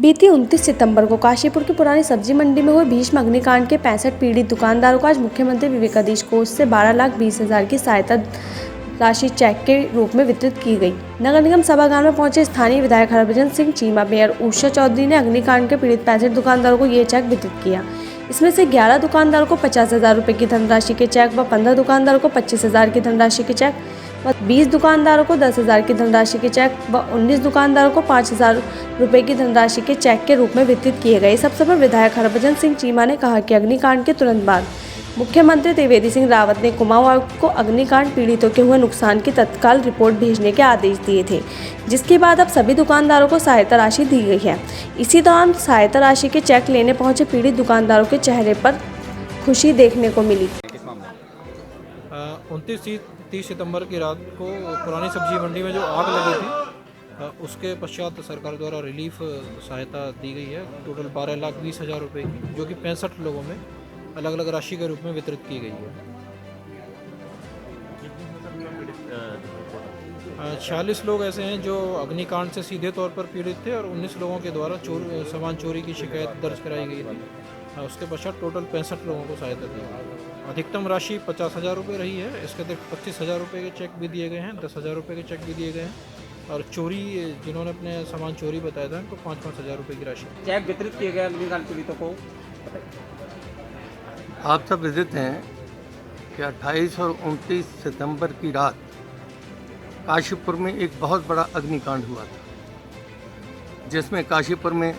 बीती 29 सितंबर को काशीपुर की पुरानी सब्जी मंडी में हुए भीषण अग्निकांड के 65 पीड़ित दुकानदारों को आज मुख्यमंत्री विवेकाधीश कोष से 12,20,000 की सहायता राशि चेक के रूप में वितरित की गई। नगर निगम सभागार में पहुंचे स्थानीय विधायक हरभजन सिंह चीमा, मेयर उषा चौधरी ने अग्निकांड के पीड़ित 65 दुकानदारों को ये चेक वितरित किया। इसमें से 11 दुकानदारों को 50,000 रुपये की धनराशि के चेक व 15 दुकानदारों को 25,000 की धनराशि के चेक व 20 दुकानदारों को 10,000 की धनराशि के चेक व 19 दुकानदारों को 5,000 रुपये की धनराशि के चेक के रूप में वितरित किए गए। इस अवसर पर विधायक हरभजन सिंह चीमा ने कहा कि अग्निकांड के तुरंत बाद मुख्यमंत्री त्रिवेंद्र सिंह रावत ने कुमाऊं आयुक्त को अग्निकांड पीड़ितों के हुए नुकसान की तत्काल रिपोर्ट भेजने के आदेश दिए थे, जिसके बाद अब सभी दुकानदारों को सहायता राशि दी गई है। इसी दौरान सहायता राशि के चेक लेने पहुंचे पीड़ित दुकानदारों के चेहरे पर खुशी देखने को मिली। 29-30 सितंबर की रात को पुरानी सब्जी मंडी में जो आग लगी थी, उसके पश्चात सरकार द्वारा रिलीफ सहायता दी गई है। टोटल 12,20,000 रुपये की, जो कि 65 लोगों में अलग अलग राशि के रूप में वितरित की गई है। 46 लोग ऐसे हैं जो अग्निकांड से सीधे तौर पर पीड़ित थे और 19 लोगों के द्वारा सामान चोरी की शिकायत दर्ज कराई गई थी। उसके पश्चात टोटल 65 लोगों को सहायता दी गई। अधिकतम राशि 50,000 रुपये रही है। इसके अतिरिक्त 25,000 रुपये के चेक भी दिए गए हैं, 10,000 रुपये के चेक भी दिए गए हैं और चोरी जिन्होंने अपने सामान चोरी बताया था उनको 5,000 रुपये की राशि चेक वितरित किए गए अग्निकांड पीड़ितों को। आप सब विदित हैं कि 28 और 29 सितंबर की रात काशीपुर में एक बहुत बड़ा अग्निकांड हुआ था, जिसमें काशीपुर में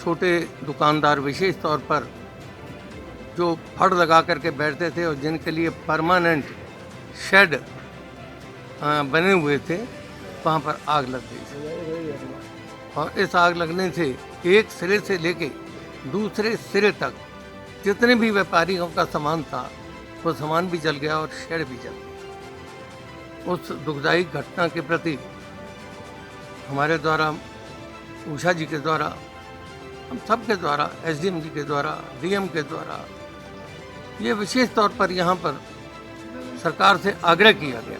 छोटे दुकानदार विशेष तौर पर जो फड़ लगा करके बैठते थे और जिनके लिए परमानेंट शेड बने हुए थे, वहाँ पर आग लग गई थी। और इस आग लगने से एक सिरे से लेके दूसरे सिरे तक जितने भी व्यापारियों का सामान था, वो सामान भी जल गया और शेड भी जल गया। उस दुखदायी घटना के प्रति हमारे द्वारा, उषा जी के द्वारा, हम सब के द्वारा, एसडीएम जी के द्वारा, डीएम के द्वारा, ये विशेष तौर पर यहाँ पर सरकार से आग्रह किया गया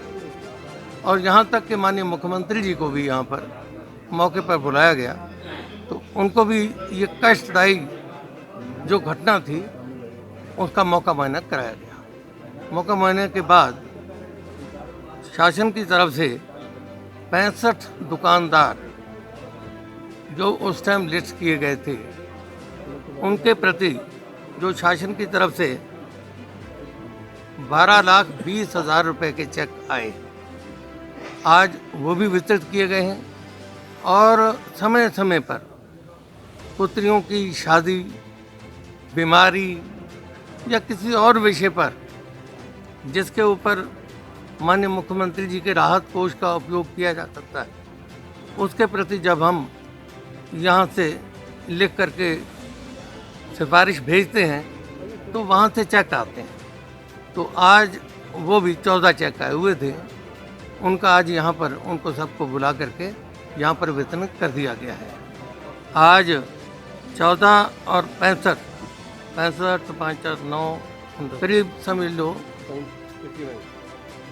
और यहाँ तक कि माननीय मुख्यमंत्री जी को भी यहाँ पर मौके पर बुलाया गया, तो उनको भी ये कष्टदायी जो घटना थी उसका मौका मुआयना कराया गया। मौका मुआयने के बाद शासन की तरफ से 65 दुकानदार जो उस टाइम लिस्ट किए गए थे, उनके प्रति जो शासन की तरफ से 12,20,000 रुपये के चेक आए, आज वो भी वितरित किए गए हैं। और समय समय पर पुत्रियों की शादी, बीमारी या किसी और विषय पर जिसके ऊपर माननीय मुख्यमंत्री जी के राहत कोष का उपयोग किया जा सकता है, उसके प्रति जब हम यहाँ से लिख करके सिफारिश भेजते हैं तो वहाँ से चेक आते हैं। तो आज वो भी 14 चेक आए हुए थे, उनका आज यहाँ पर उनको सबको बुला करके यहाँ पर वितरण कर दिया गया है। आज 14 और 65 तो 5 4 9 करीब समझ लो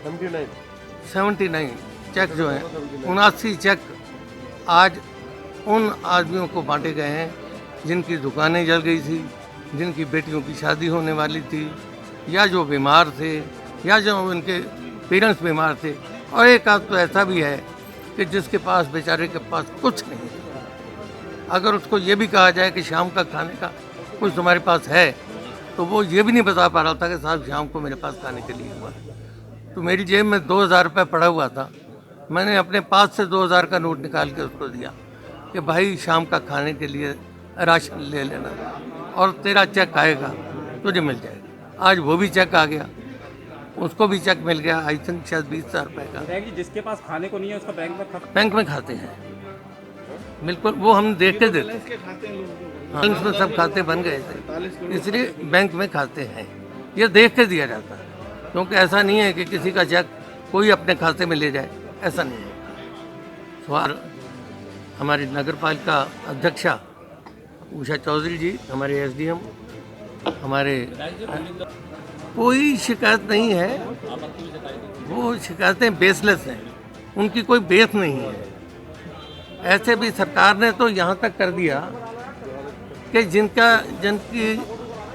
79 चेक जो है, 79 चेक आज उन आदमियों को बांटे गए हैं जिनकी दुकानें जल गई थी, जिनकी बेटियों की शादी होने वाली थी, या जो बीमार थे, या जो उनके पेरेंट्स बीमार थे। और एक आध तो ऐसा भी है कि जिसके पास, बेचारे के पास कुछ नहीं है। अगर उसको ये भी कहा जाए कि शाम का खाने का कुछ तुम्हारे पास है, तो वो ये भी नहीं बता पा रहा था कि साहब शाम को मेरे पास खाने के लिए हुआ। तो मेरी जेब में 2,000 रुपये पड़ा हुआ था, मैंने अपने पास से 2,000 का नोट निकाल के उसको दिया कि भाई शाम का खाने के लिए राशन ले लेना और तेरा चेक आएगा, तुझे मिल जाएगा। आज वो भी चेक आ गया, उसको भी चेक मिल गया, आई थिंक शायद 20,000 रुपये का। जिसके पास खाने को नहीं है उसका बैंक में खाते हैं, बिल्कुल वो हम देख के देते हैं। बैंक में सब खाते बन गए थे, इसलिए बैंक में खाते हैं। ये देख के दिया जाता है, क्योंकि ऐसा नहीं है कि किसी का चेक कोई अपने खाते में ले जाए, ऐसा नहीं है। सवाल हमारी नगर पालिका अध्यक्षा उषा चौधरी जी, हमारे एसडीएम, हमारे कोई शिकायत नहीं है। वो शिकायतें बेसलेस हैं, उनकी कोई बेस नहीं है। ऐसे भी सरकार ने तो यहाँ तक कर दिया कि जिनकी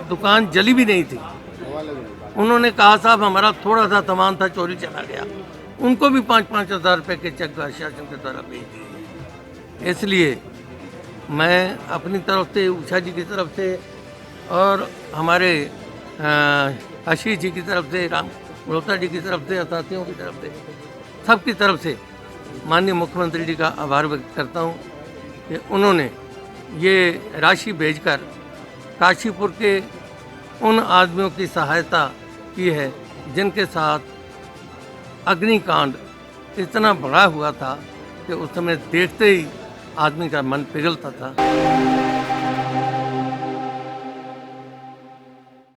दुकान जली भी नहीं थी, उन्होंने कहा साहब हमारा थोड़ा सा सामान था चोरी चला गया, उनको भी 5-5 हज़ार रुपये के चेक शासन के द्वारा भेज दिए। इसलिए मैं अपनी तरफ से, उषा जी की तरफ से और हमारे आशीष जी की तरफ से, राम मल्होत्रा जी की तरफ से, साथियों की तरफ से, सबकी तरफ से माननीय मुख्यमंत्री जी का आभार व्यक्त करता हूँ कि उन्होंने ये राशि भेजकर काशीपुर के उन आदमियों की सहायता की है जिनके साथ अग्निकांड इतना बड़ा हुआ था कि उस समय देखते ही आदमी का मन पिघलता था।